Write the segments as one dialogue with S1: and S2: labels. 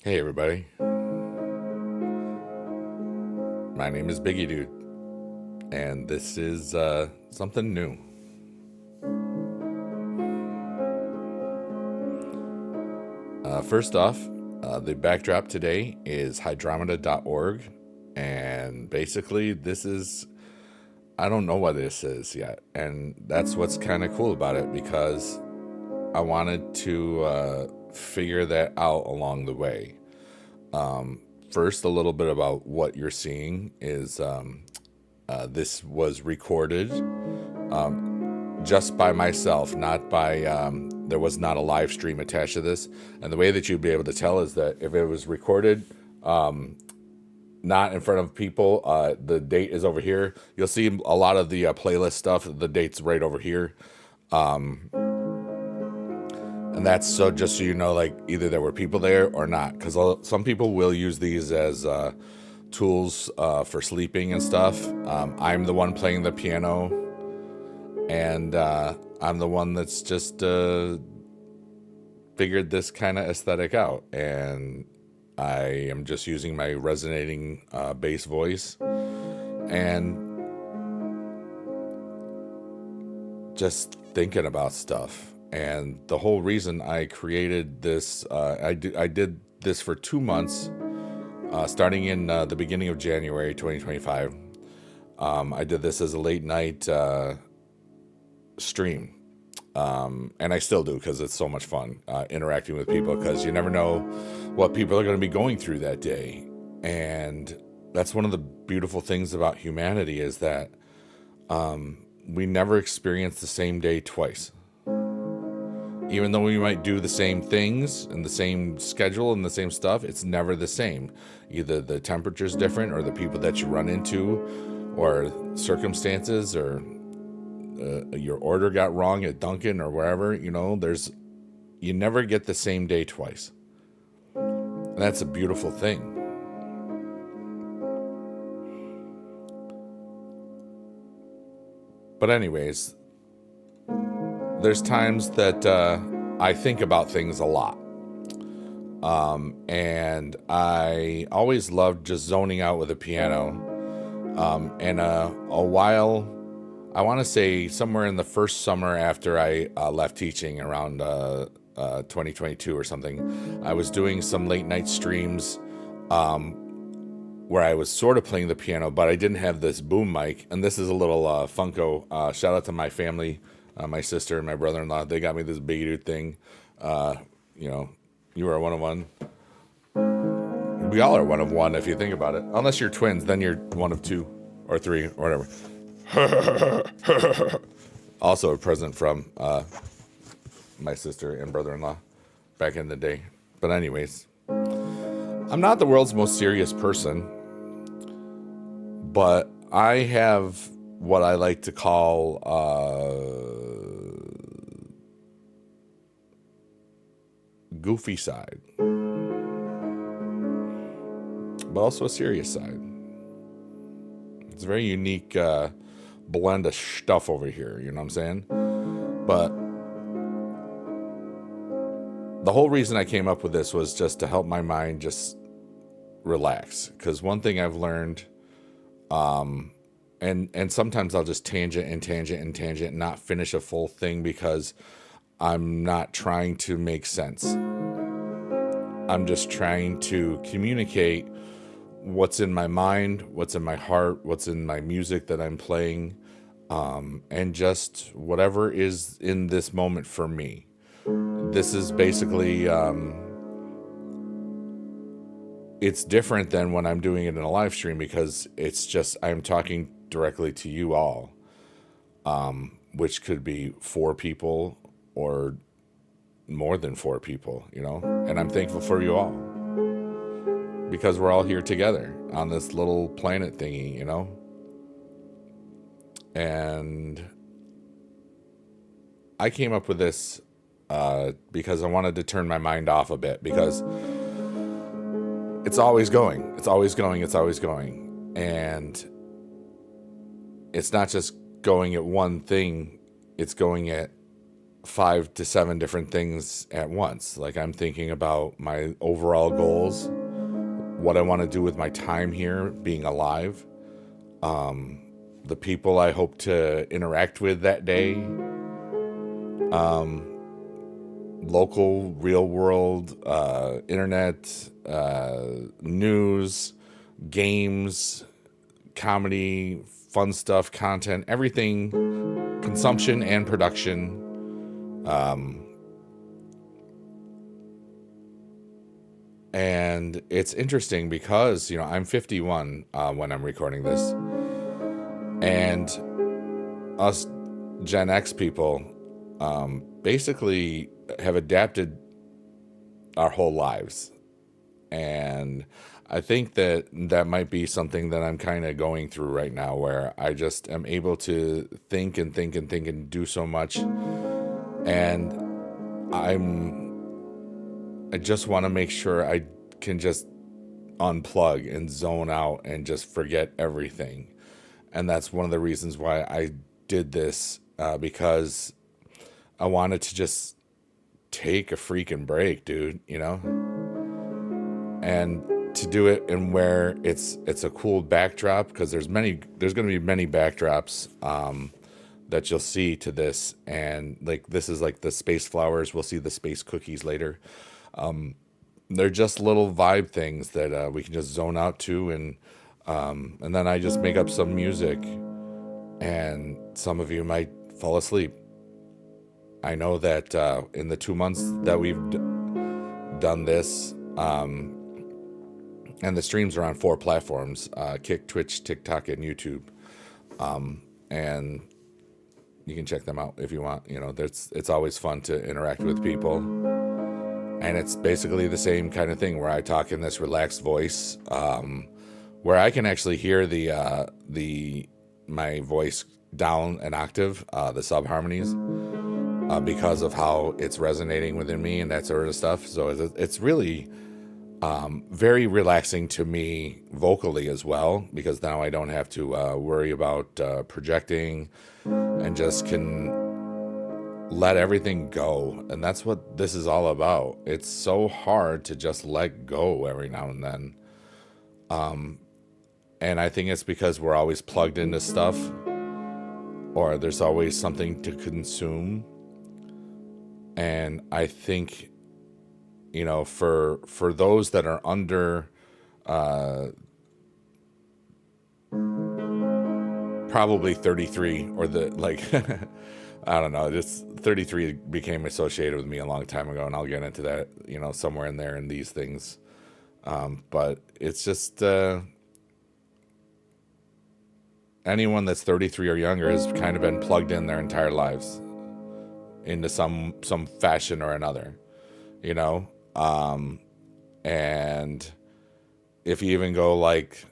S1: Hey everybody, my name is Bigedude, and this is something new. First off, the backdrop today is hydromeda.org, and basically I don't know what this is yet, and that's what's kind of cool about it because I wanted to figure that out along the way. First, a little bit about what you're seeing is this was recorded just by myself, not by, there was not a live stream attached to this. And the way that you'd be able to tell is that if it was recorded, not in front of people, the date is over here. You'll see a lot of the playlist stuff, the date's right over here. And that's so just so you know, like either there were people there or not. Because some people will use these as tools for sleeping and stuff. I'm the one playing the piano, and I'm the one that's just figured this kind of aesthetic out. And I am just using my resonating bass voice and just thinking about stuff. And the whole reason I created this, I did this for 2 months, starting in the beginning of January 2025. I did this as a late night stream. And I still do because it's so much fun interacting with people, because you never know what people are going to be going through that day. And that's one of the beautiful things about humanity is that we never experience the same day twice. Even though we might do the same things and the same schedule and the same stuff, it's never the same. Either the temperature's different, or the people that you run into, or circumstances, or your order got wrong at Dunkin' or wherever. You never get the same day twice. And that's a beautiful thing. But anyways, there's times that I think about things a lot. And I always loved just zoning out with a piano. And a while, I want to say somewhere in the first summer after I left teaching around 2022 or something, I was doing some late night streams where I was sort of playing the piano, but I didn't have this boom mic. And this is a little Funko. Shout out to my family. My sister and my brother-in-law, they got me this Bigedude thing. You are one of one. We all are one of one if you think about it. Unless you're twins, then you're one of two or three or whatever. Also a present from my sister and brother-in-law back in the day. But anyways, I'm not the world's most serious person, but I have what I like to call goofy side, but also a serious side. It's a very unique blend of stuff over here, you know what I'm saying? But the whole reason I came up with this was just to help my mind just relax. Because one thing I've learned, and sometimes I'll just tangent and not finish a full thing because I'm not trying to make sense. I'm just trying to communicate what's in my mind, what's in my heart, what's in my music that I'm playing, and just whatever is in this moment for me. This is basically, it's different than when I'm doing it in a live stream, because it's just, I'm talking directly to you all, which could be 4 people or more than 4 people, and I'm thankful for you all, because we're all here together on this little planet thingy, and I came up with this because I wanted to turn my mind off a bit, because it's always going, and it's not just going at one thing, it's going at 5 to 7 different things at once. Like I'm thinking about my overall goals, what I want to do with my time here, being alive, the people I hope to interact with that day, local, real world, internet, news, games, comedy, fun stuff, content, everything, consumption and production. And it's interesting because, I'm 51 when I'm recording this. And us Gen X people basically have adapted our whole lives. And I think that might be something that I'm kind of going through right now, where I just am able to think and think and think and do so much. And I just want to make sure I can just unplug and zone out and just forget everything. And that's one of the reasons why I did this, because I wanted to just take a freaking break, dude, and to do it in where it's a cool backdrop, because there's going to be many backdrops that you'll see to this. And like, this is like the space flowers. We'll see the space cookies later. They're just little vibe things that we can just zone out to, and then I just make up some music, and some of you might fall asleep. I know that in the 2 months that we've done this, and the streams are on 4 platforms, Kick, Twitch, TikTok, and YouTube, and you can check them out if you want. It's always fun to interact with people. And it's basically the same kind of thing where I talk in this relaxed voice, where I can actually hear my voice down an octave, the sub harmonies, because of how it's resonating within me and that sort of stuff. So it's really very relaxing to me vocally as well, because now I don't have to worry about projecting, and just can let everything go. And that's what this is all about. It's so hard to just let go every now and then. And I think it's because we're always plugged into stuff, or there's always something to consume. And I think, for those that are under probably 33, or I don't know, just 33 became associated with me a long time ago, and I'll get into that, somewhere in there in these things. But it's just anyone that's 33 or younger has kind of been plugged in their entire lives into some fashion or another, and if you even go like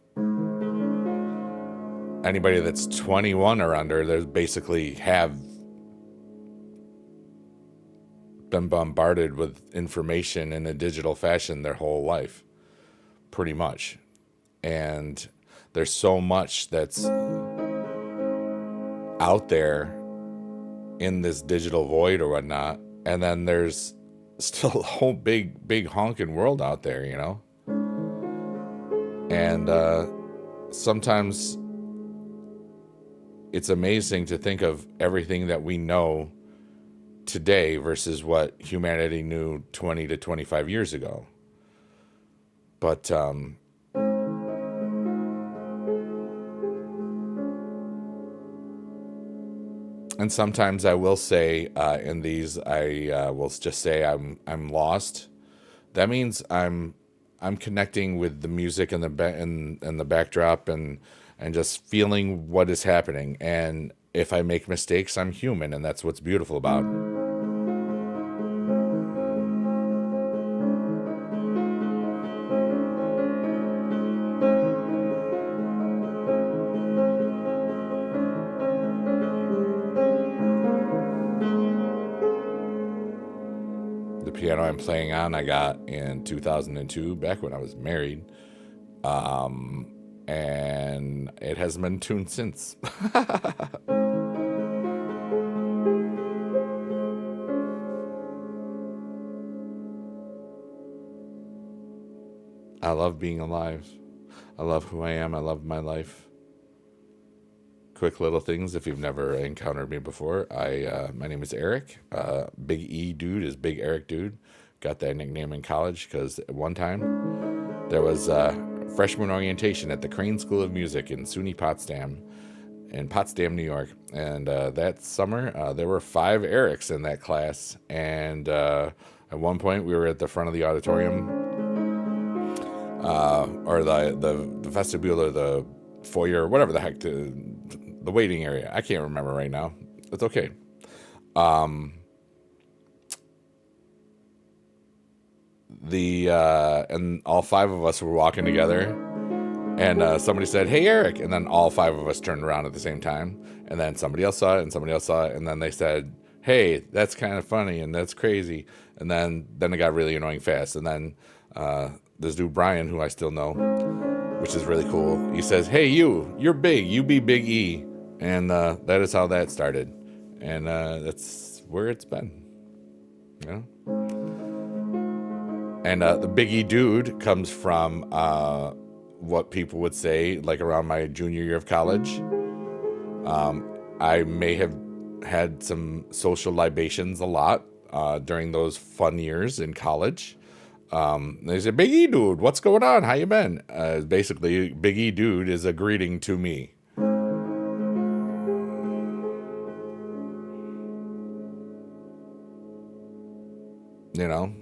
S1: anybody that's 21 or under, they basically have been bombarded with information in a digital fashion their whole life, pretty much. And there's so much that's out there in this digital void or whatnot, and then there's still a whole big honking world out there, and sometimes it's amazing to think of everything that we know today versus what humanity knew 20 to 25 years ago. But and sometimes I will say in these, I will just say I'm lost. That means I'm connecting with the music and the backdrop, and just feeling what is happening. And if I make mistakes, I'm human, and that's what's beautiful about it. The piano I'm playing on, I got in 2002, back when I was married. And it hasn't been tuned since. I love being alive. I love who I am. I love my life. Quick little things if you've never encountered me before. My name is Eric. Big E Dude is Big Eric Dude. Got that nickname in college because at one time there was freshman orientation at the Crane School of Music in SUNY Potsdam, in Potsdam, New York. And that summer, there were 5 Erics in that class. And at one point, we were at the front of the auditorium, or the vestibule, or the foyer, or whatever the heck, the waiting area. I can't remember right now. It's okay. And all 5 of us were walking together, and somebody said, "Hey, Eric," and then all 5 of us turned around at the same time, and then somebody else saw it, and somebody else saw it, and then they said, "Hey, that's kind of funny, and that's crazy," and then it got really annoying fast, and then this dude Brian, who I still know, which is really cool, he says, "Hey, you're big, you be Big E," and that is how that started, and that's where it's been, you know. And the Biggie Dude comes from what people would say, like around my junior year of college. I may have had some social libations a lot during those fun years in college. They said, "Biggie Dude, what's going on? How you been?" Basically, Biggie Dude is a greeting to me. You know?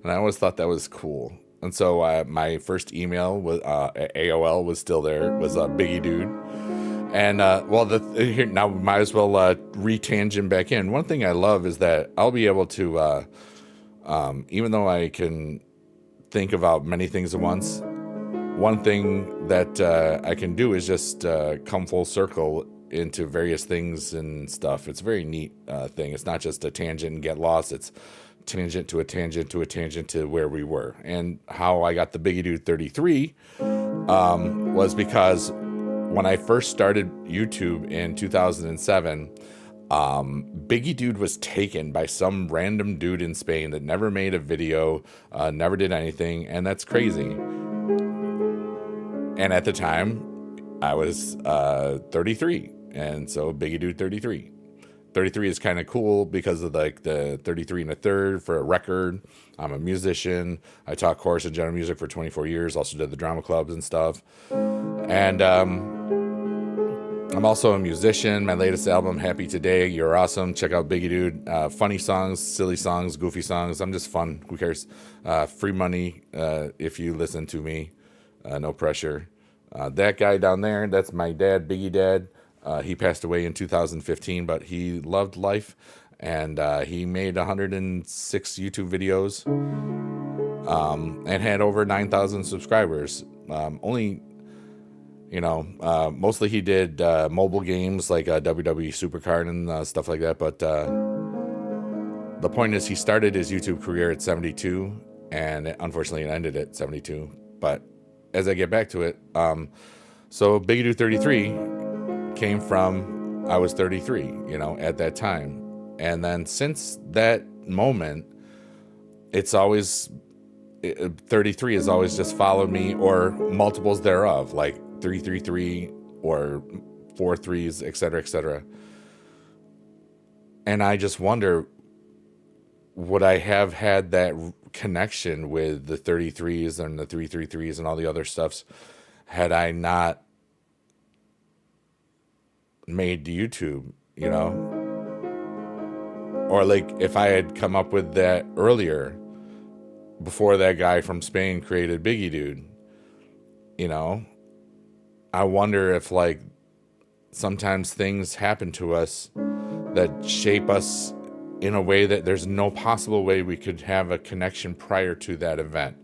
S1: And I always thought that was cool. And so my first email was AOL was still there. It was Biggie Dude. And here now we might as well retangent back in. One thing I love is that I'll be able to, even though I can think about many things at once, one thing that I can do is just come full circle into various things and stuff. It's a very neat thing. It's not just a tangent and get lost. It's tangent to a tangent to a tangent to where we were. And how I got the Bigedude 33 was because when I first started YouTube in 2007, Bigedude was taken by some random dude in Spain that never made a video, never did anything, and that's crazy. And at the time, I was 33, and so Bigedude 33. 33 is kind of cool because of like the 33 and a third for a record. I'm a musician. I taught chorus and general music for 24 years. Also did the drama clubs and stuff. And I'm also a musician. My latest album, Happy Today, You're Awesome. Check out Bigedude. Funny songs, silly songs, goofy songs. I'm just fun. Who cares? Free money if you listen to me. No pressure. That guy down there, that's my dad, Biggie Dad. He passed away in 2015, but he loved life, and he made 106 YouTube videos and had over 9,000 subscribers. Mostly he did mobile games like WWE Supercard and stuff like that, but the point is he started his YouTube career at 72, and unfortunately it ended at 72. But as I get back to it, so Bigedude 33 came from I was 33, at that time. And then since that moment, it's always 33 has always just followed me, or multiples thereof, like 333 or 4 threes, etc., etc. And I just wonder, would I have had that connection with the 33s and the 333s and all the other stuffs had I not made YouTube, or like if I had come up with that earlier, before that guy from Spain created Bigedude, I wonder if like sometimes things happen to us that shape us in a way that there's no possible way we could have a connection prior to that event.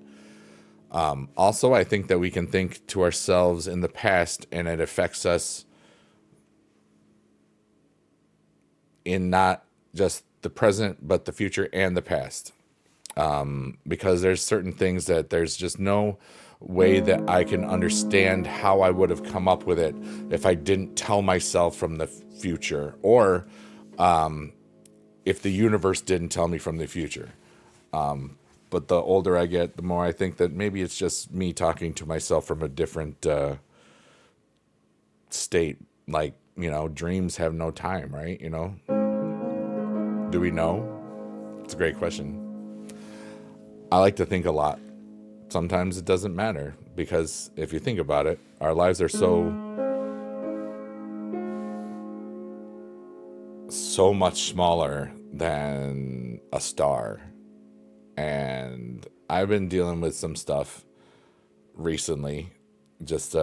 S1: Also, I think that we can think to ourselves in the past, and it affects us in not just the present, but the future and the past. Because there's certain things that there's just no way that I can understand how I would have come up with it if I didn't tell myself from the future, or if the universe didn't tell me from the future. but the older I get, the more I think that maybe it's just me talking to myself from a different state. Like, dreams have no time, right? Do we know? It's a great question. I like to think a lot. Sometimes it doesn't matter, because if you think about it, our lives are so much smaller than a star. And I've been dealing with some stuff recently, just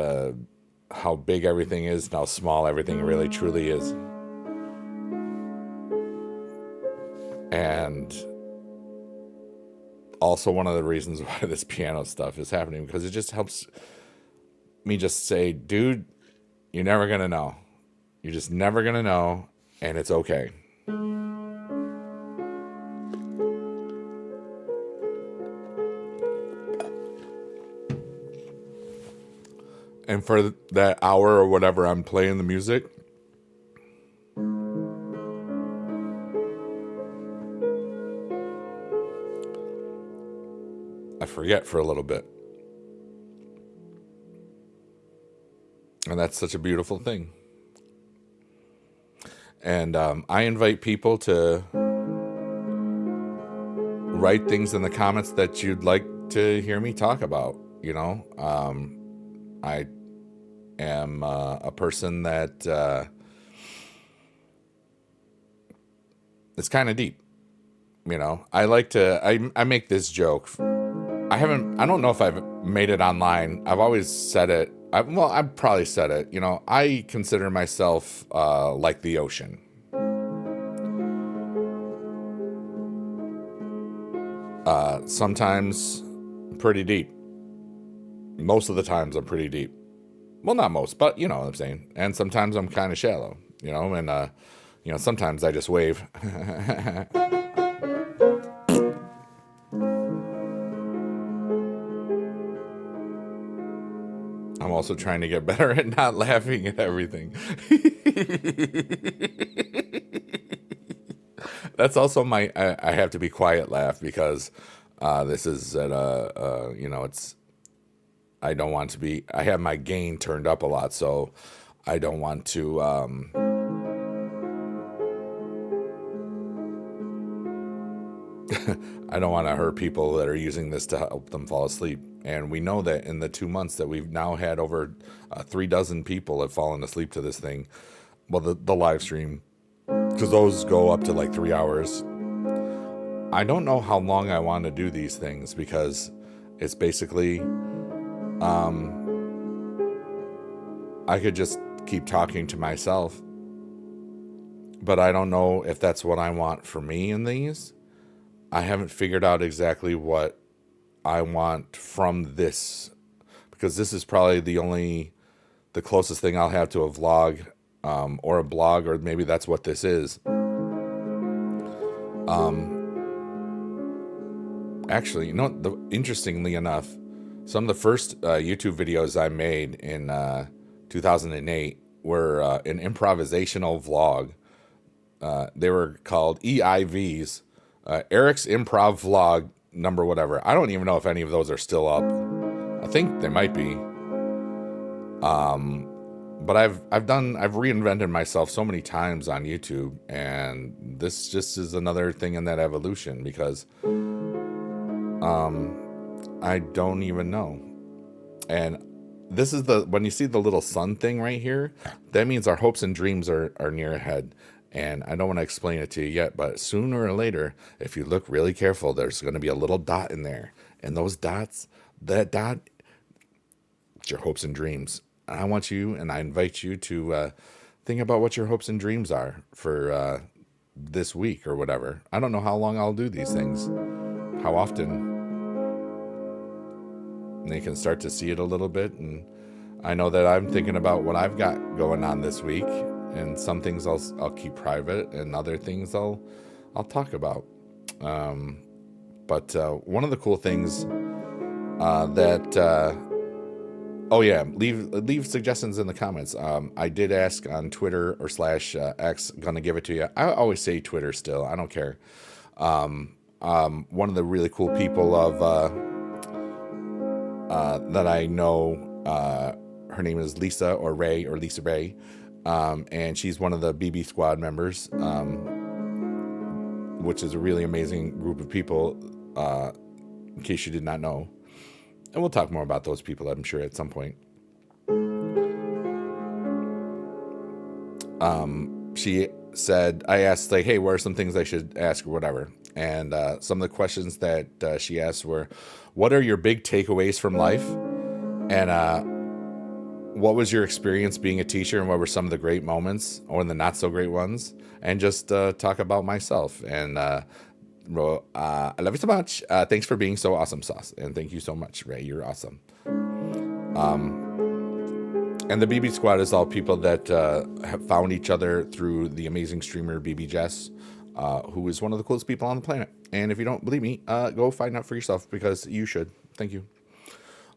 S1: how big everything is and how small everything really truly is. And also one of the reasons why this piano stuff is happening, because it just helps me just say, dude, you're never going to know. You're just never going to know, and it's okay. And for that hour or whatever I'm playing the music, I forget for a little bit. And that's such a beautiful thing. And I invite people to write things in the comments that you'd like to hear me talk about. I am a person that it's kind of deep. I like to, I make this joke. I don't know if I've made it online. I've always said it. I've probably said it. I consider myself like the ocean. Sometimes pretty deep. Most of the times I'm pretty deep. Well, not most, but you know what I'm saying. And sometimes I'm kind of shallow, and sometimes I just wave. I'm also trying to get better at not laughing at everything. That's also I have to be quiet laugh, because this is at it's, I don't want to be, I have my gain turned up a lot, so I don't want to, I don't want to hurt people that are using this to help them fall asleep. And we know that in the 2 months that we've now had, over 3 dozen people have fallen asleep to this thing. Well, the live stream, because those go up to like 3 hours. I don't know how long I want to do these things, because it's basically, I could just keep talking to myself, but I don't know if that's what I want for me in these. I haven't figured out exactly what I want from this, because this is probably the closest thing I'll have to a vlog, or a blog, or maybe that's what this is. Actually, interestingly enough, some of the first YouTube videos I made in 2008 were an improvisational vlog. They were called EIVs, Eric's Improv Vlog number whatever. I don't even know if any of those are still up. I think they might be. But I've reinvented myself so many times on YouTube, and this just is another thing in that evolution, because I don't even know. And this is when you see the little sun thing right here, that means our hopes and dreams are near ahead. And I don't want to explain it to you yet, but sooner or later, if you look really careful, there's going to be a little dot in there. And those dots, that dot, it's your hopes and dreams. I want you, and I invite you to think about what your hopes and dreams are for this week or whatever. I don't know how long I'll do these things, how often. And you can start to see it a little bit. And I know that I'm thinking about what I've got going on this week. And some things I'll keep private, and other things I'll talk about. But one of the cool things leave suggestions in the comments. I did ask on Twitter or /X, gonna give it to you. I always say Twitter still. I don't care. one of the really cool people that I know, her name is Lisa or Ray or Lisa Ray, and she's one of the BB Squad members, which is a really amazing group of people, in case you did not know. And we'll talk more about those people, I'm sure, at some point. She said, I asked, like, hey, what are some things I should ask or whatever? And some of the questions that she asked were, what are your big takeaways from life? And what was your experience being a teacher, and what were some of the great moments or the not so great ones? And just talk about myself. And I love you so much. Thanks for being so awesome, Sauce. And thank you so much, Ray. You're awesome. And the BB Squad is all people that have found each other through the amazing streamer BB Jess, who is one of the coolest people on the planet. And if you don't believe me, go find out for yourself, because you should. Thank you.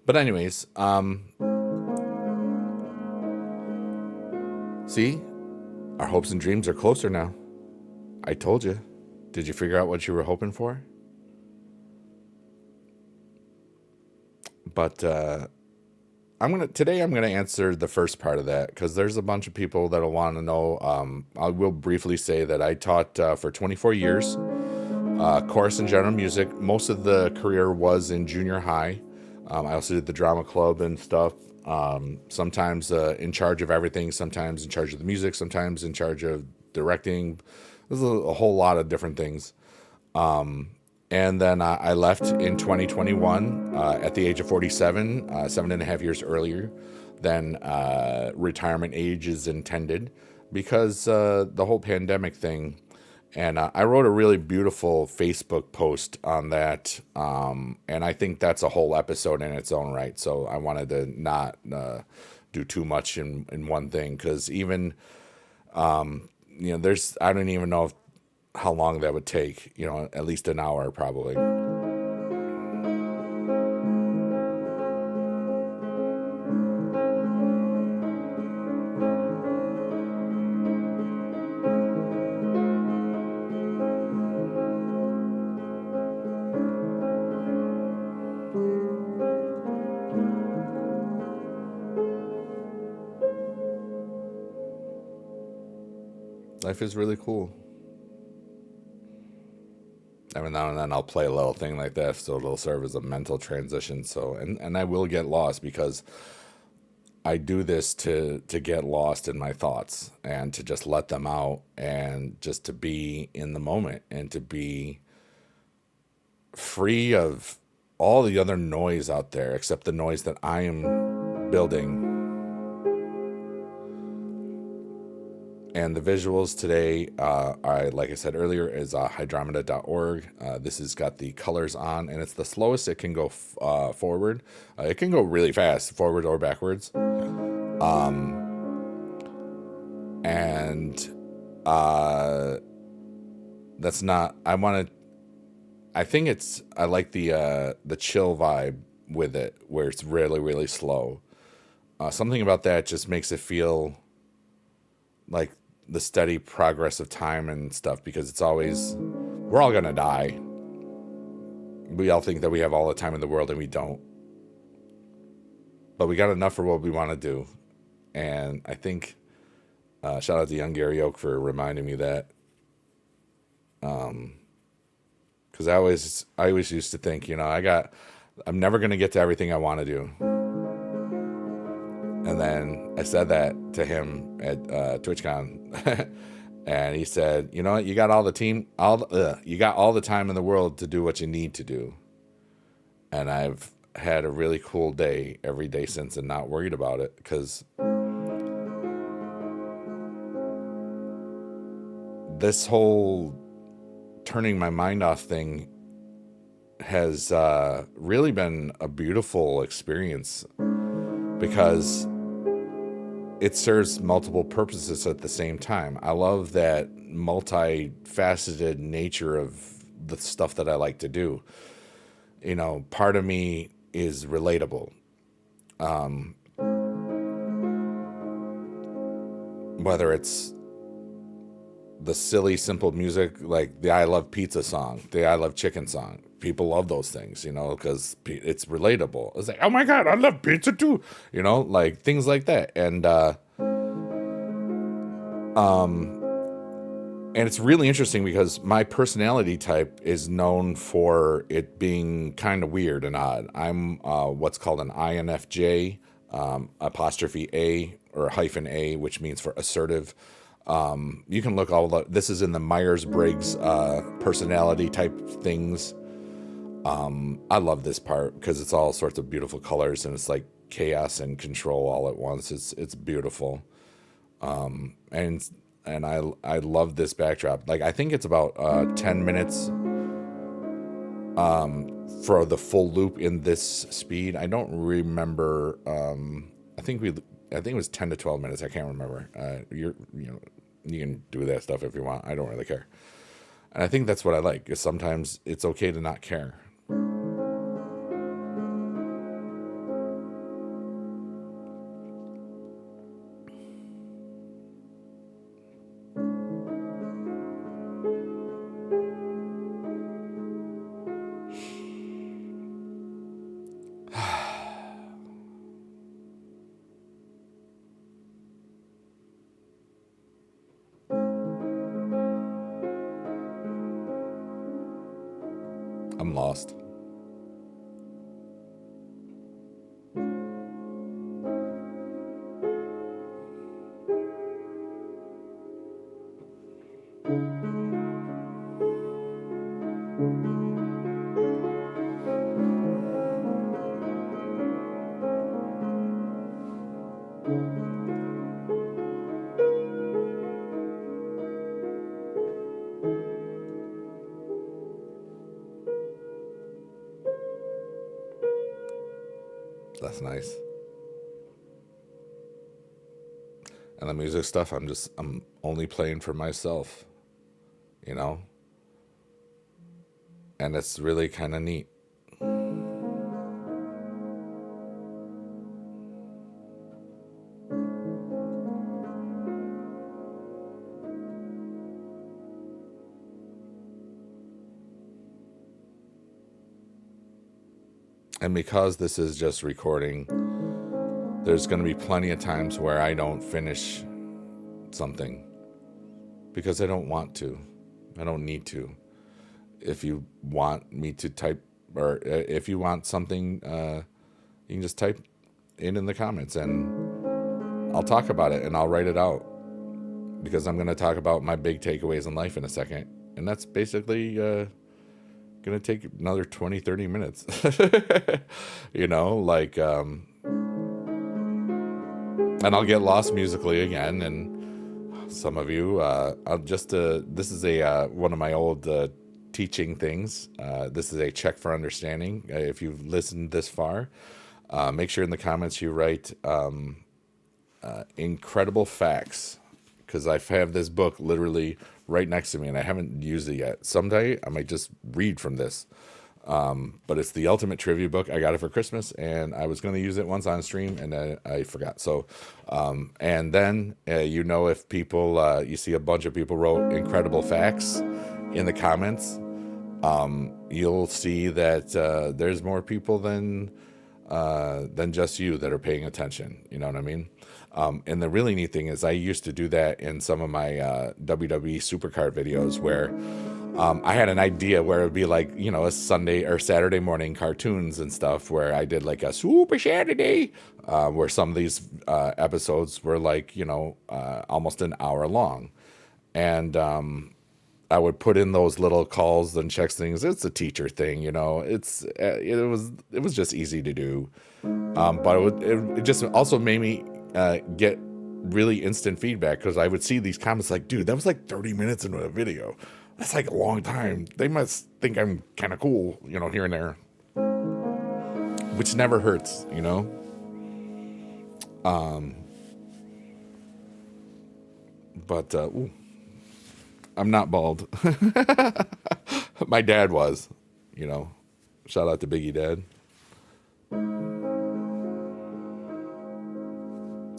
S1: But anyways, see, our hopes and dreams are closer now. I told you. Did you figure out what you were hoping for? But today I'm gonna answer the first part of that, because there's a bunch of people that'll want to know. I will briefly say that I taught for 24 years, chorus and general music. Most of the career was in junior high. I also did the drama club and stuff. Sometimes in charge of everything, sometimes in charge of the music, sometimes in charge of directing. There's a whole lot of different things. And then I left in 2021 at the age of 47, 7.5 years earlier than retirement age is intended, because the whole pandemic thing. And I wrote a really beautiful Facebook post on that, and I think that's a whole episode in its own right. So I wanted to not do too much in one thing, because even, there's, I don't even know how long that would take, at least an hour probably. Life is really cool. Every now and then I'll play a little thing like that, so it'll serve as a mental transition. So, and I will get lost, because I do this to get lost in my thoughts and to just let them out, and just to be in the moment, and to be free of all the other noise out there, except the noise that I am building. And the visuals today, like I said earlier, is hydromeda.org. This has got the colors on, and it's the slowest it can go forward. It can go really fast, forward or backwards. And that's not, I like the chill vibe with it, where it's really, really slow. Something about that just makes it feel like the steady progress of time and stuff, because it's always, we're all gonna die. We all think that we have all the time in the world, and we don't. But we got enough for what we want to do. And I think, shout out to young Gary Oak for reminding me that. Because I always used to think, I'm never gonna get to everything I want to do. And then I said that to him at TwitchCon, and he said, "You know what? You got all the time in the world to do what you need to do." And I've had a really cool day every day since, and not worried about it, because this whole turning my mind off thing has really been a beautiful experience, because it serves multiple purposes at the same time. I love that multifaceted nature of the stuff that I like to do. Part of me is relatable. Whether it's the silly, simple music, like the I Love Pizza song, the I Love Chicken song. People love those things, because it's relatable. It's like, oh my God, I love pizza too, like things like that. And it's really interesting because my personality type is known for it being kind of weird and odd. I'm what's called an INFJ, apostrophe A or hyphen A, which means for assertive. You can look this is in the Myers-Briggs personality type things. I love this part because it's all sorts of beautiful colors and it's like chaos and control all at once. It's beautiful. And I love this backdrop. Like, I think it's about 10 minutes for the full loop in this speed. I don't remember. I think it was 10 to 12 minutes. I can't remember. You can do that stuff if you want. I don't really care. And I think that's what I like, is sometimes it's okay to not care. I'm lost. That's nice. And the music stuff, I'm only playing for myself, and it's really kind of neat. And because this is just recording, there's going to be plenty of times where I don't finish something because I don't want to. I don't need to. If you want me to type, or if you want something, you can just type in the comments and I'll talk about it and I'll write it out, because I'm going to talk about my big takeaways in life in a second. And that's basically going to take another 20-30 minutes. And I'll get lost musically again. And some of you, this is one of my old teaching things. This is a check for understanding. If you've listened this far, make sure in the comments you write incredible facts, because I have this book literally right next to me and I haven't used it yet. Someday I might just read from this. But it's the ultimate trivia book. I got it for Christmas and I was going to use it once on stream and I forgot. So, and then, if people, you see a bunch of people wrote incredible facts in the comments, you'll see that, there's more people than just you that are paying attention. You know what I mean? And the really neat thing is I used to do that in some of my WWE Supercard videos where I had an idea where it would be like, a Sunday or Saturday morning cartoons and stuff, where I did like a Super Saturday, where some of these episodes were like, almost an hour long. And I would put in those little calls and checks things. It's a teacher thing, it was just easy to do. But it just also made me get really instant feedback, because I would see these comments like, dude, that was like 30 minutes into a video. That's like a long time. They must think I'm kind of cool, here and there, which never hurts, but I'm not bald. My dad was, shout out to Biggie Dad.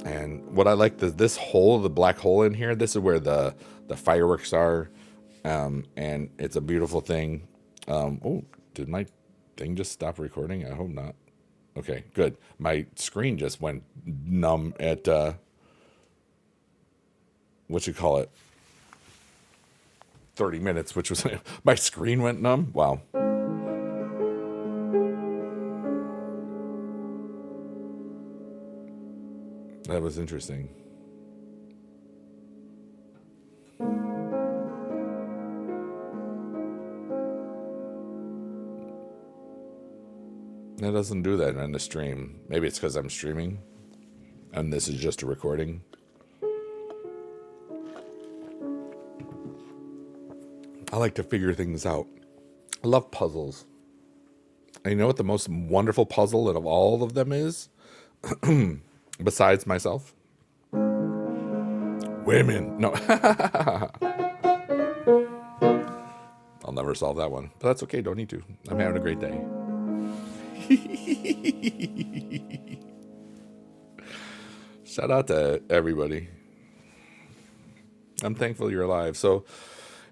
S1: And what I like, this hole, the black hole in here, this is where the fireworks are. And it's a beautiful thing. Oh, did my thing just stop recording? I hope not. Okay, good. My screen just went numb at, what you call it, 30 minutes, which was, my screen went numb. Wow. That was interesting. That doesn't do that on the stream. Maybe it's because I'm streaming and this is just a recording. I like to figure things out. I love puzzles. And you know what the most wonderful puzzle out of all of them is? Besides myself? Women. No. I'll never solve that one. But that's okay. Don't need to. I'm having a great day. Shout out to everybody. I'm thankful you're alive. So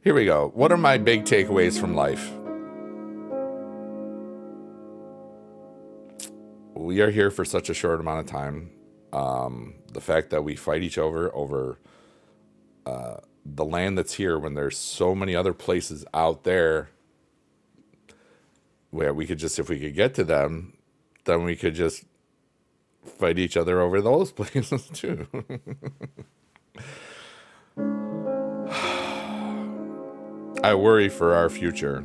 S1: here we go. What are my big takeaways from life? We are here for such a short amount of time. The fact that we fight each other over the land that's here when there's so many other places out there where we could just, if we could get to them, then we could just fight each other over those places too. I worry for our future.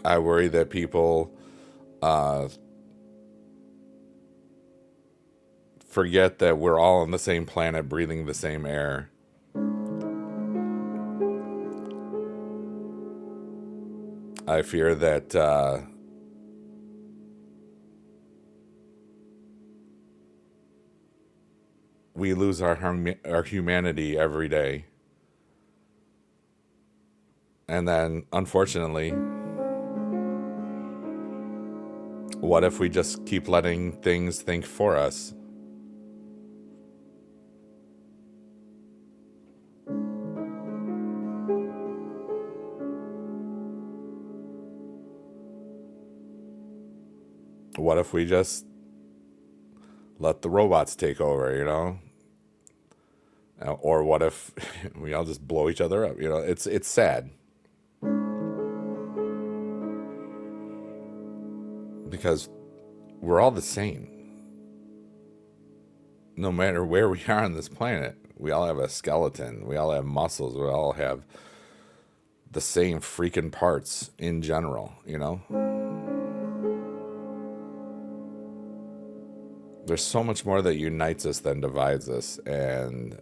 S1: I worry that people forget that we're all on the same planet, breathing the same air. I fear that we lose our humanity every day. And then, unfortunately, what if we just keep letting things think for us? What if we just let the robots take over, you know? Or what if we all just blow each other up? You know, it's sad. Because we're all the same. No matter where we are on this planet, we all have a skeleton. We all have muscles. We all have the same freaking parts in general, you know? There's so much more that unites us than divides us, and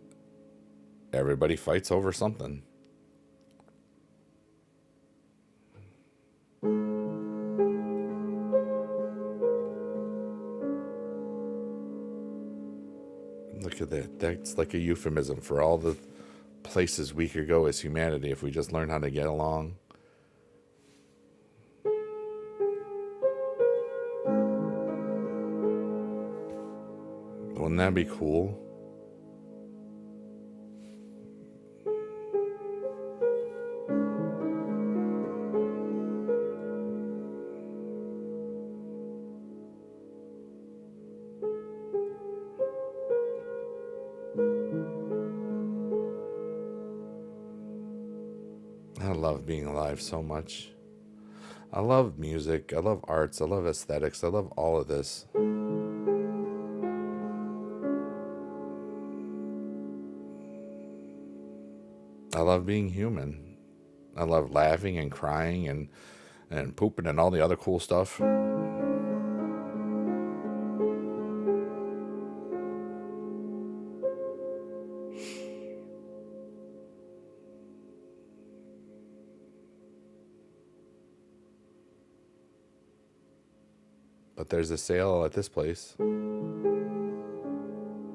S1: everybody fights over something. Look at that. That's like a euphemism for all the places we could go as humanity if we just learn how to get along. Wouldn't that be cool? I love being alive so much. I love music. I love arts. I love aesthetics. I love all of this. I love being human. I love laughing and crying and pooping and all the other cool stuff. But there's a sale at this place.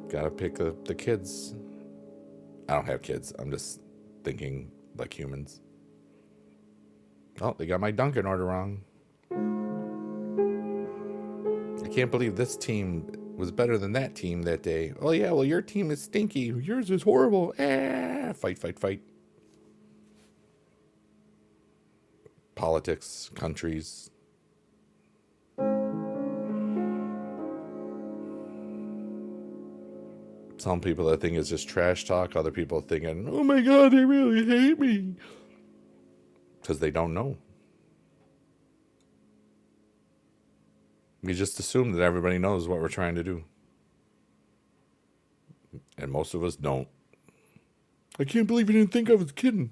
S1: Gotta pick the kids. I don't have kids. I'm just thinking like humans. Oh, they got my Dunkin' order wrong. I can't believe this team was better than that team that day. Oh, yeah, well, your team is stinky. Yours is horrible. Fight, fight, fight. Politics, countries. Some people that think it's just trash talk. Other people thinking, oh my God, they really hate me. Because they don't know. We just assume that everybody knows what we're trying to do. And most of us don't. I can't believe you didn't think I was kidding.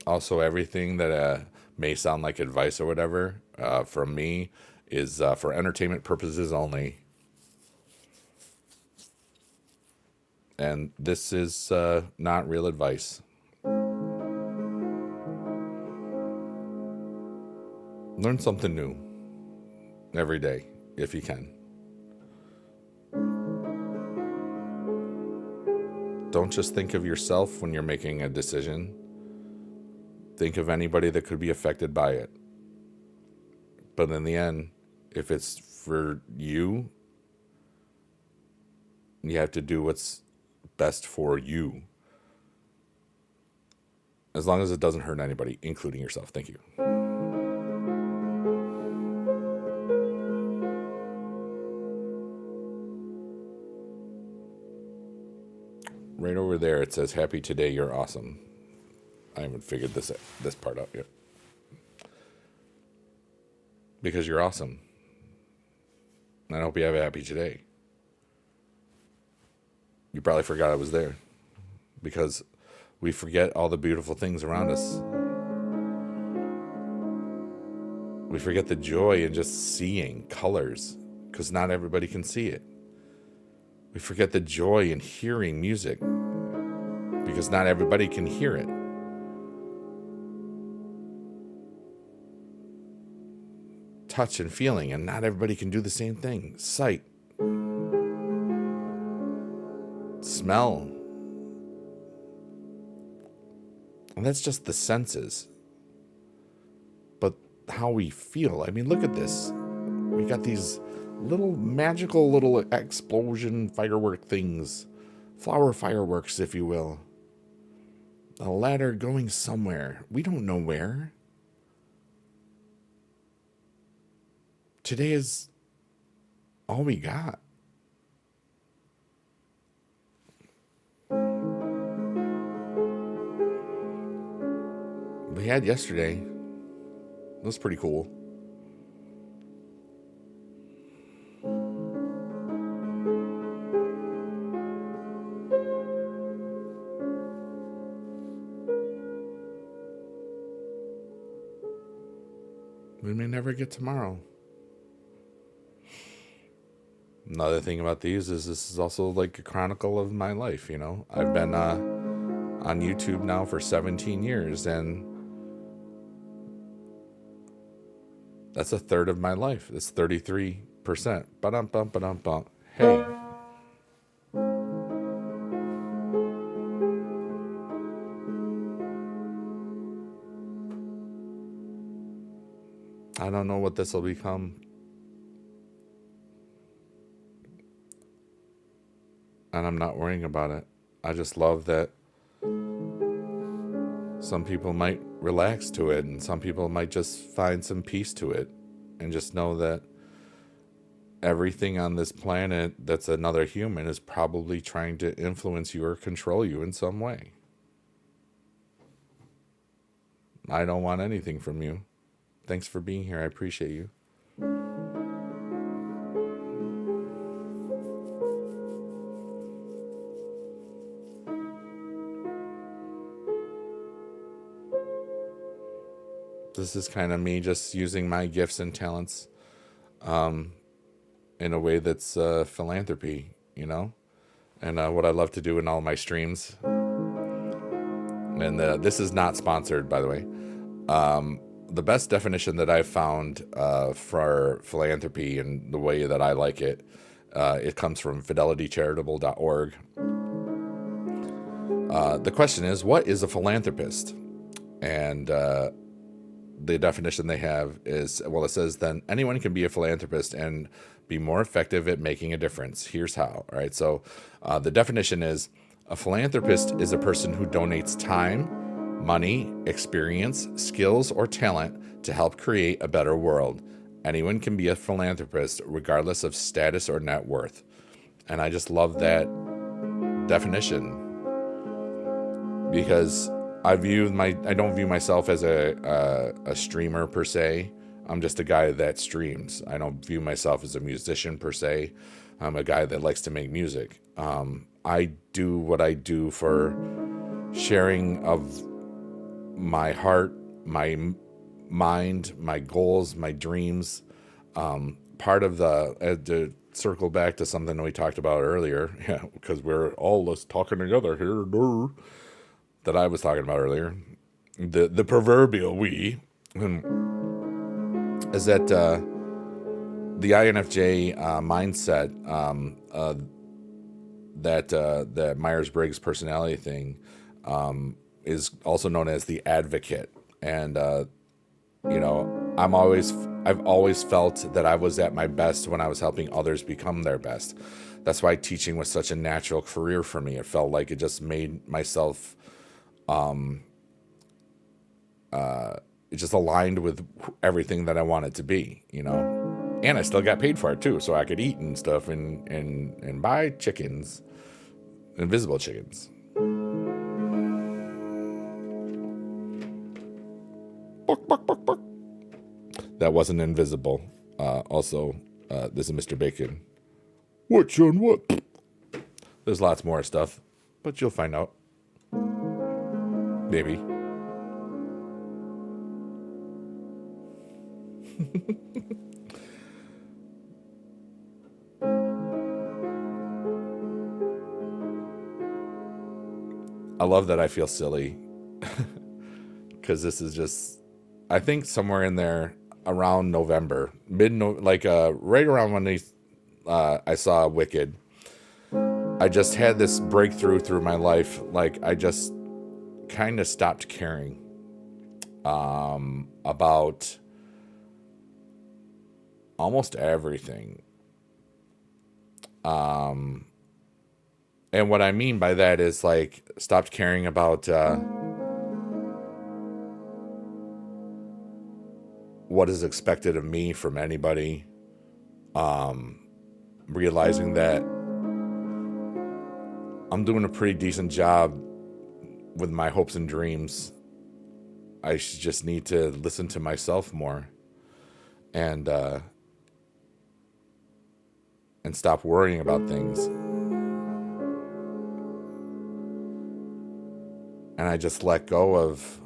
S1: Also, everything that may sound like advice or whatever from me is for entertainment purposes only. And this is not real advice. Learn something new every day, if you can. Don't just think of yourself when you're making a decision. Think of anybody that could be affected by it. But in the end, if it's for you, you have to do what's best for you. As long as it doesn't hurt anybody, including yourself. Thank you. Right over there, it says, happy today, you're awesome. I haven't figured this part out yet. Because you're awesome. And I hope you have a happy today. You probably forgot I was there. Because we forget all the beautiful things around us. We forget the joy in just seeing colors. Because not everybody can see it. We forget the joy in hearing music. Because not everybody can hear it. Touch and feeling, and not everybody can do the same thing. Sight. Smell. And that's just the senses. But how we feel. I mean, look at this. We got these little magical little explosion firework things. Flower fireworks, if you will. A ladder going somewhere. We don't know where. Today is all we got. We had yesterday. It was pretty cool. We may never get tomorrow. Another thing about these is this is also like a chronicle of my life, you know. I've been on YouTube now for 17 years, and that's a third of my life. That's 33%. Ba-dum-bum. Hey. I don't know what this will become. And I'm not worrying about it. I just love that some people might relax to it, and some people might just find some peace to it, and just know that everything on this planet that's another human is probably trying to influence you or control you in some way. I don't want anything from you. Thanks for being here. I appreciate you. This is kind of me just using my gifts and talents in a way that's philanthropy, you know? And what I love to do in all my streams. And this is not sponsored, by the way. The best definition that I've found for philanthropy and the way that I like it, it comes from fidelitycharitable.org. The question is, what is a philanthropist? And the definition they have is, well, it says, then anyone can be a philanthropist and be more effective at making a difference. Here's how. All right. So the definition is, a philanthropist is a person who donates time, money, experience, skills, or talent to help create a better world. Anyone can be a philanthropist regardless of status or net worth. And I just love that definition, because I don't view myself as a streamer per se. I'm just a guy that streams. I don't view myself as a musician per se. I'm a guy that likes to make music. I do what I do for sharing of my heart, my mind, my goals, my dreams. Part of to circle back to something we talked about earlier, because we're all just talking together here, that I was talking about earlier, the proverbial we, is that the INFJ mindset, that Myers-Briggs personality thing, is also known as the advocate. And I've always felt that I was at my best when I was helping others become their best. That's why teaching was such a natural career for me. It felt like it just made myself, it just aligned with everything that I wanted to be, and I still got paid for it too. So I could eat and stuff and buy chickens, invisible chickens. Buck, buck, buck, buck. That wasn't invisible. Also, this is Mr. Bacon. What, John, what? There's lots more stuff, but you'll find out. Maybe. I love that I feel silly, because this is just, I think somewhere in there around November, right around when I saw Wicked, I just had this breakthrough through my life. Like, I just kind of stopped caring about almost everything. And what I mean by that is, like, stopped caring about what is expected of me from anybody. Realizing that I'm doing a pretty decent job with my hopes and dreams. I just need to listen to myself more, and stop worrying about things. And I just let go of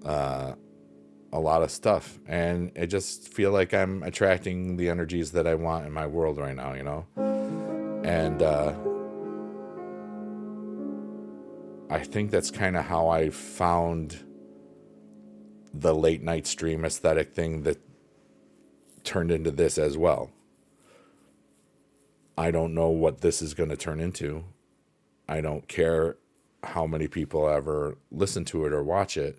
S1: a lot of stuff, and I just feel like I'm attracting the energies that I want in my world right now, and I think that's kind of how I found the late night stream aesthetic thing that turned into this as well. I don't know what this is going to turn into. I don't care how many people ever listen to it or watch it,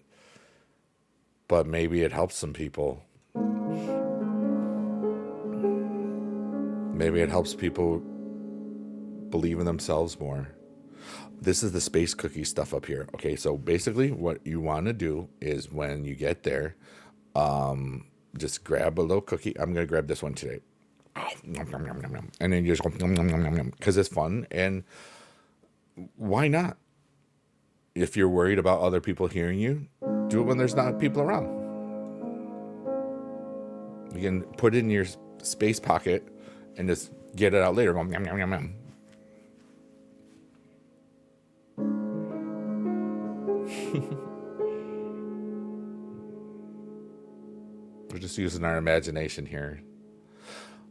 S1: but maybe it helps some people. Maybe it helps people believe in themselves more. This is the space cookie stuff up here. Okay, so basically what you want to do is, when you get there, just grab a little cookie. I'm going to grab this one today. And then you just go, because it's fun. And why not? If you're worried about other people hearing you, do it when there's not people around. You can put it in your space pocket and just get it out later. Going, yum, yum, yum, yum. We're just using our imagination here.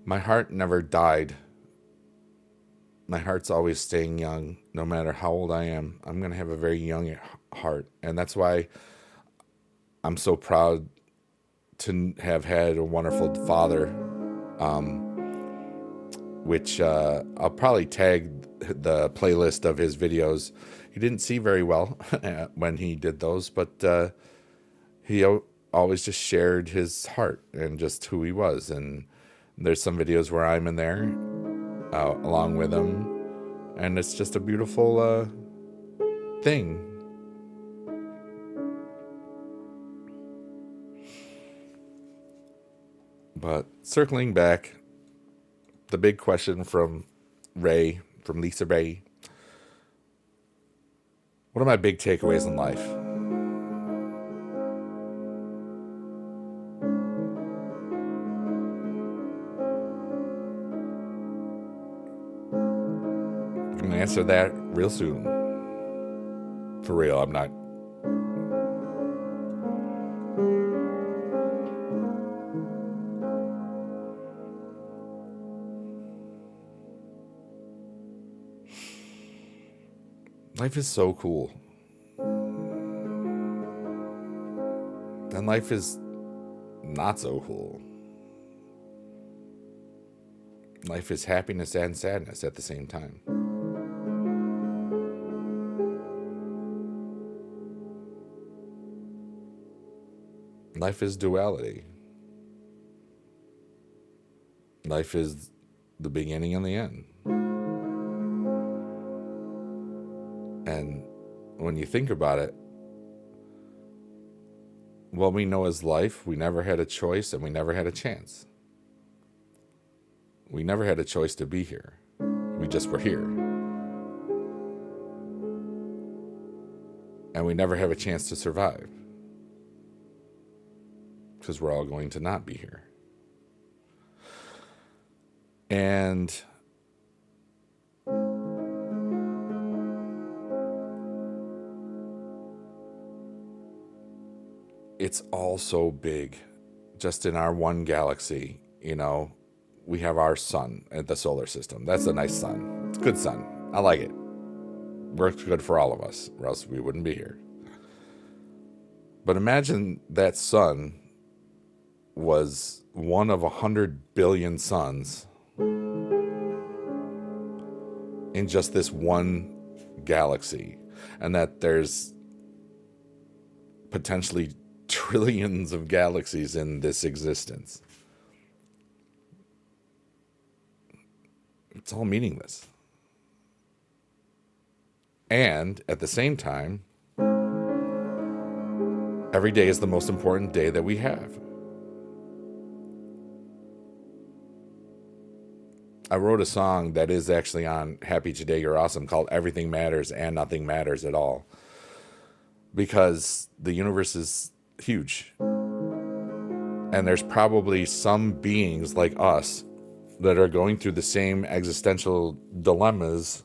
S1: My heart never died. My heart's always staying young. No matter how old I am, I'm going to have a very young heart. And that's why I'm so proud to have had a wonderful father, which I'll probably tag the playlist of his videos. He didn't see very well when he did those, but he always just shared his heart and just who he was. And there's some videos where I'm in there along with him, and it's just a beautiful thing. But circling back, the big question from Lisa Ray, what are my big takeaways in life? I'm going to answer that real soon. For real, I'm not. Life is so cool. And life is not so cool. Life is happiness and sadness at the same time. Life is duality. Life is the beginning and the end. And when you think about it, what we know as life, we never had a choice and we never had a chance. We never had a choice to be here. We just were here. And we never have a chance to survive. Because we're all going to not be here. And it's all so big, just in our one galaxy. We have our sun at the solar system. That's a nice sun. It's a good sun. I like it. Works good for all of us, or else we wouldn't be here. But imagine that sun was one of 100 billion suns in just this one galaxy, and that there's potentially trillions of galaxies in this existence. It's all meaningless. And at the same time, every day is the most important day that we have. I wrote a song that is actually on Happy Today You're Awesome called Everything Matters and Nothing Matters at All. Because the universe is huge. And there's probably some beings like us that are going through the same existential dilemmas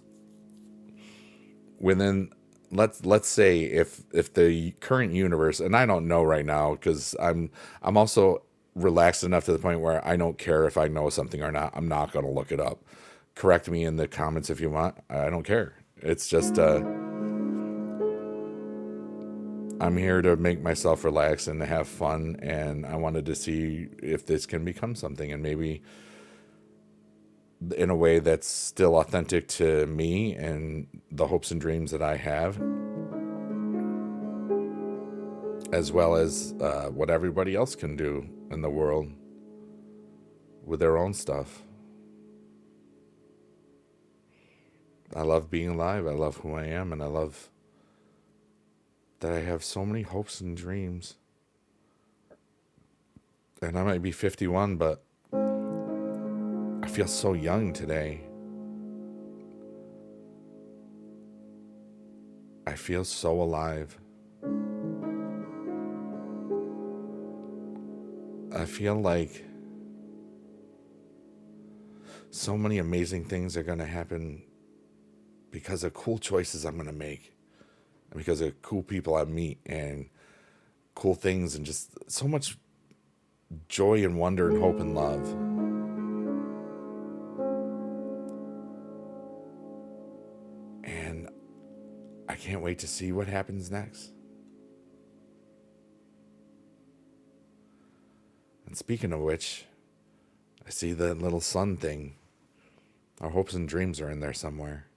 S1: within, let's say, if the current universe, and I don't know right now because I'm also relaxed enough to the point where I don't care if I know something or not. I'm not going to look it up. Correct me in the comments if you want. I don't care. It's just I'm here to make myself relax and to have fun, and I wanted to see if this can become something, and maybe in a way that's still authentic to me and the hopes and dreams that I have, as well as what everybody else can do in the world with their own stuff. I love being alive. I love who I am, and I love that I have so many hopes and dreams. And I might be 51, but I feel so young today. I feel so alive. I feel like so many amazing things are going to happen because of cool choices I'm going to make, and because of cool people I meet, and cool things, and just so much joy and wonder and hope and love. And I can't wait to see what happens next. And speaking of which, I see the little sun thing Our hopes and dreams are in there somewhere.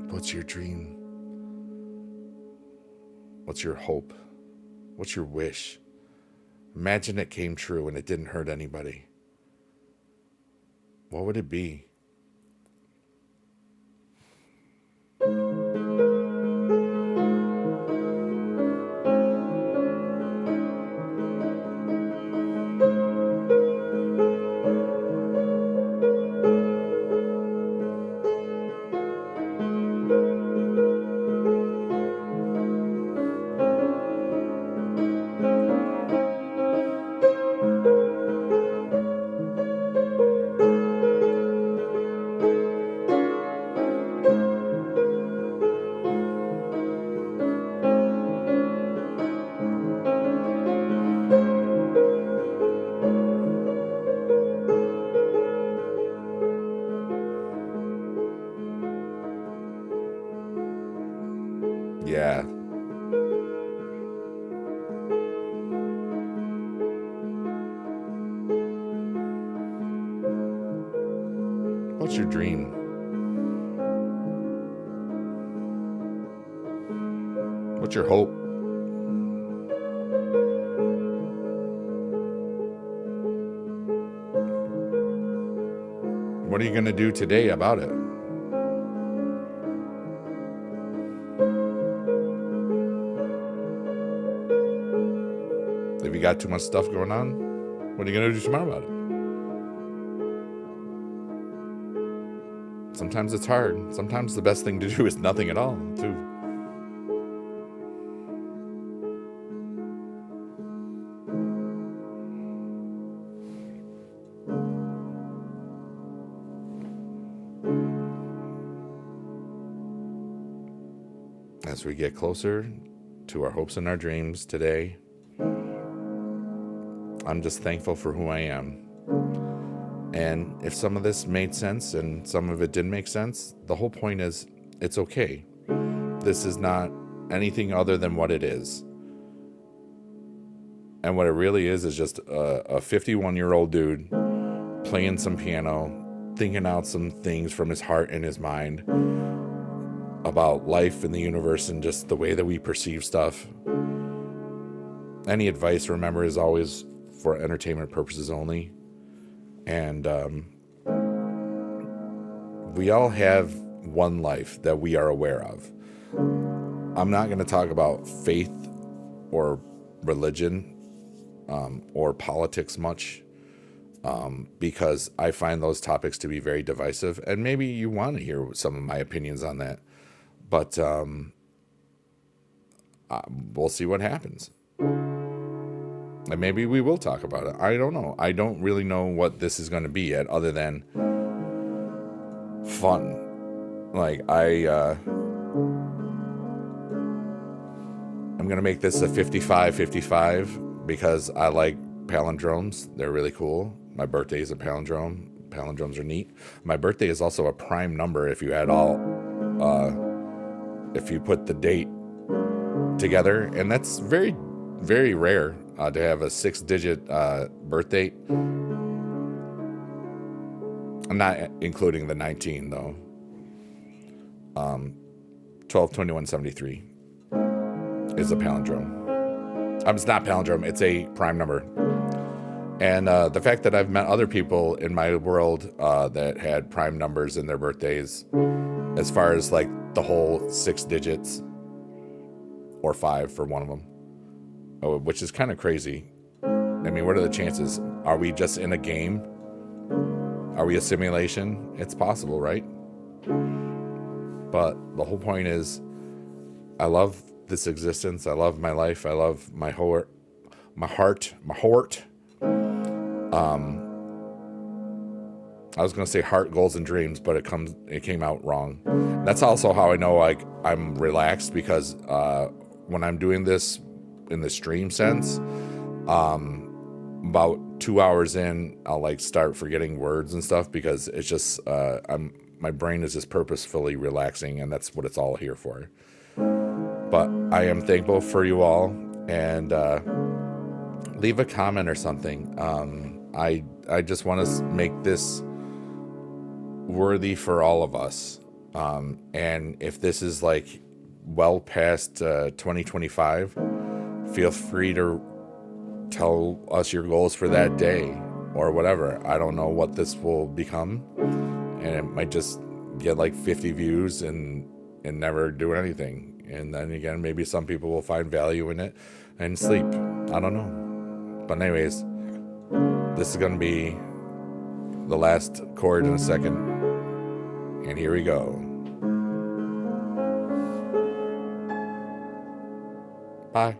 S1: What's your dream? What's your hope? What's your wish? Imagine it came true and it didn't hurt anybody. What would it be? Yeah. What's your dream? What's your hope? What are you going to do today about it? If you got too much stuff going on, what are you going to do tomorrow about it? Sometimes it's hard. Sometimes the best thing to do is nothing at all, too. As we get closer to our hopes and our dreams today, I'm just thankful for who I am. And if some of this made sense and some of it didn't make sense, the whole point is it's okay. This is not anything other than what it is. And what it really is just a 51-year-old dude playing some piano, thinking out some things from his heart and his mind about life and the universe and just the way that we perceive stuff. Any advice, remember, is always for entertainment purposes only. And we all have one life that we are aware of. I'm not going to talk about faith or religion or politics much because I find those topics to be very divisive. And maybe you want to hear some of my opinions on that. But we'll see what happens. And maybe we will talk about it. I don't know. I don't really know what this is going to be yet other than fun. Like, I'm going to make this a 55-55 because I like palindromes. They're really cool. My birthday is a palindrome. Palindromes are neat. My birthday is also a prime number if you add all, if you put the date together. And that's very, very rare to have a 6-digit birth date. I'm not including the 19 though. 12/21/73 is a palindrome. It's not palindrome, it's a prime number. And the fact that I've met other people in my world that had prime numbers in their birthdays, as far as like the whole 6 digits or 5 for one of them, which is kind of crazy. I mean, what are the chances? Are we just in a game? Are we a simulation? It's possible, right? But the whole point is, I love this existence. I love my life. I love my my heart. I was gonna say heart, goals, and dreams, but it came out wrong. That's also how I know like I'm relaxed, because when I'm doing this in the stream sense, about 2 hours in, I'll like start forgetting words and stuff, because it's just my brain is just purposefully relaxing, and that's what it's all here for. But I am thankful for you all, and leave a comment or something. I just want to make this worthy for all of us. And if this is like well past 2025, feel free to tell us your goals for that day or whatever. I don't know what this will become, and it might just get like 50 views and never do anything. And then again, maybe some people will find value in it and sleep. I don't know. But anyways, this is going to be the last chord in a second. And here we go. Bye.